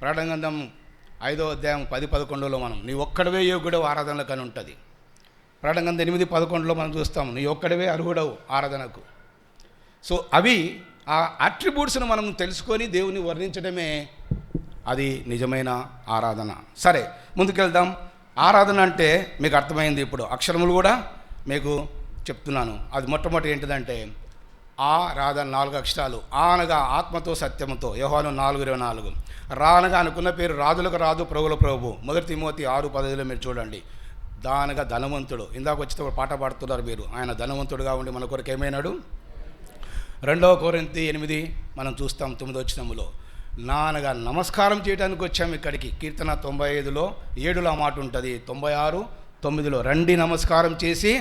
ప్రకటన గ్రంథం 5వ అధ్యాయం 10-11లో మనం నీ ఒక్కడవే యోగ్యుడవు ఆరాధనలకు అని ఉంటుంది. ప్రకటన గ్రంథం 8-11లో మనం చూస్తాం నీ ఒక్కడవే అర్హుడవు ఆరాధనకు. సో అవి ఆ అట్రిబ్యూట్స్ను మనం తెలుసుకొని దేవుని వర్ణించడమే అది నిజమైన ఆరాధన. సరే, ముందుకెళ్దాం. ఆరాధన అంటే మీకు అర్థమైంది. ఇప్పుడు అక్షరములు కూడా మీకు చెప్తున్నాను. అది మొట్టమొదటి ఏంటిదంటే ఆరాధన 4 అక్షరాలు. ఆ అనగా ఆత్మతో సత్యముతో, యోహాను 4:24. రా అనగా అనుకున్న పేరు రాజులకు రాజు, ప్రభుల ప్రభు. 1 తిమోతి 6:10లో మీరు చూడండి. దానగా ధనవంతుడు. ఇందాక వచ్చితే ఒక పాట పాడుతున్నారు మీరు. ఆయన ధనవంతుడుగా ఉండి మన కొరకు ఏమైనాడు. 2 కొరింథీ 8 మనం చూస్తాం 9వ వచనములో. నా అనగా నమస్కారం చేయడానికి వచ్చాము ఇక్కడికి. కీర్తన 95లో 7లో ఆ మాట ఉంటుంది. 96:9లో రండి నమస్కారం చేసి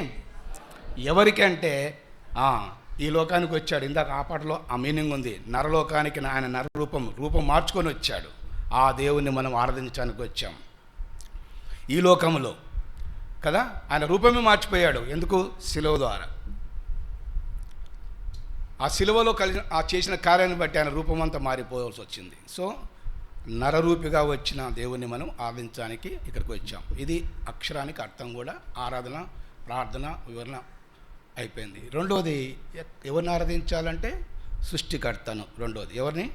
ఎవరికంటే ఈ లోకానికి వచ్చాడు. ఇందాక ఆ పాటలో ఆ మీనింగ్ ఉంది. నరలోకానికి ఆయన నర రూపం మార్చుకొని వచ్చాడు. ఆ దేవుణ్ణి మనం ఆరాధించడానికి వచ్చాం ఈ లోకంలో కదా. ఆయన రూపమే మార్చిపోయాడు. ఎందుకు? శిలువ ద్వారా. ఆ శిలువలో ఆ చేసిన కార్యాన్ని బట్టి ఆయన రూపం అంతా మారిపోవాల్సి వచ్చింది. సో నరరూపిగా వచ్చిన దేవుణ్ణి మనం ఆరాధించడానికి ఇక్కడికి వచ్చాం. ఇది అక్షరానికి అర్థం కూడా. ఆరాధన, ప్రార్థన, వివరణ అయిపోయింది. రెండవది ఎవరిని ఆరాధించాలంటే సృష్టికర్తను. రెండవది ఎవరిని?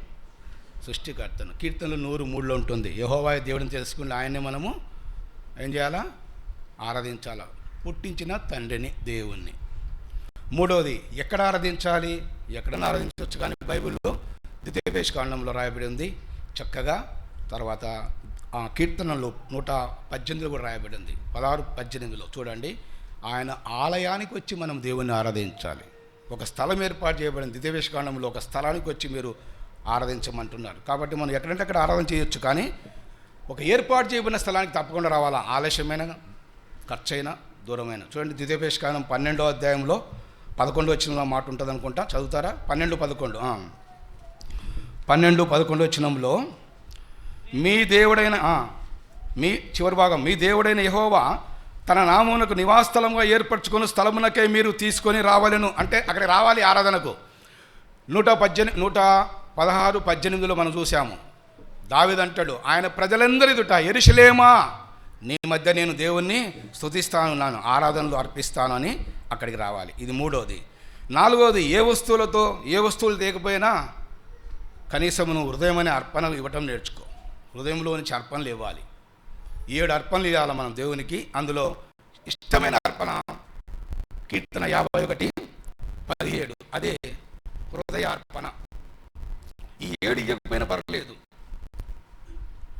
సృష్టికర్తను. కీర్తనలు 103లో ఉంటుంది. యెహోవా దేవుడిని తెలుసుకుని ఆయన్ని మనము ఏం చేయాలా? ఆరాధించాలా. పుట్టించిన తండ్రిని, దేవుణ్ణి. మూడవది ఎక్కడ ఆరాధించాలి? ఎక్కడన్నా ఆరాధించవచ్చు, కానీ బైబిల్లో ద్వితీయోపదేశకాండంలో రాయబడి ఉంది చక్కగా. తర్వాత కీర్తనలు 118లో కూడా రాయబడి ఉంది. 16-18లో చూడండి. ఆయన ఆలయానికి వచ్చి మనం దేవుణ్ణి ఆరాధించాలి. ఒక స్థలం ఏర్పాటు చేయబడింది ద్వితీయోపదేశకాండంలో. ఒక స్థలానికి వచ్చి మీరు ఆరాధించమంటున్నారు. కాబట్టి మనం ఎక్కడంటే అక్కడ ఆరాధన చేయొచ్చు, కానీ ఒక ఏర్పాటు చేయబడిన స్థలానికి తప్పకుండా రావాలా. ఆలస్యమైన, ఖర్చైనా, దూరమైన. చూడండి ద్వితీయోపదేశకాండం 12వ అధ్యాయంలో 11వ వచనంలో మాట ఉంటుంది అనుకుంటా. చదువుతారా? 12-11 వచనంలో మీ దేవుడైన మీ చివరి భాగం, మీ దేవుడైన యెహోవా తన నామమునకు నివాసస్థలంగా ఏర్పరచుకుని స్థలమునకే మీరు తీసుకొని రావాలను. అంటే అక్కడికి రావాలి ఆరాధనకు. 116-18లో మనం చూసాము. దావీదు అంటాడు, ఆయన ప్రజలందరి ఎదుట యెరూషలేమా నీ మధ్య నేను దేవుణ్ణి స్తుతిస్తాను, ఆరాధనలు అర్పిస్తాను అని అక్కడికి రావాలి. ఇది మూడోది. నాలుగోది ఏ వస్తువులు తేకపోయినా కనీసం నువ్వు హృదయమనే అర్పణలు ఇవ్వటం నేర్చుకో. హృదయంలో నుంచి అర్పణలు ఇవ్వాలి. 7 అర్పణలు ఇవ్వాలి మనం దేవునికి. అందులో ఇష్టమైన అర్పణ కీర్తన 51:17. అదే హృదయ అర్పణ. ఈ 7 ఇవ్వకపోయినా పర్వాలేదు.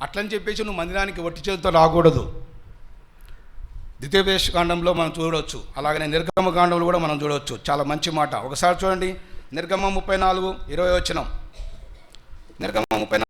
అట్లని చెప్పేసి నువ్వు మందిరానికి ఒట్టి చేతితో రాకూడదు. ద్వితీయోపదేశకాండంలో మనం చూడవచ్చు. అలాగనే నిర్గమకాండంలో కూడా మనం చూడవచ్చు. చాలా మంచి మాట. ఒకసారి చూడండి. నిర్గమం 34:20 వచనం. నిర్గమం 34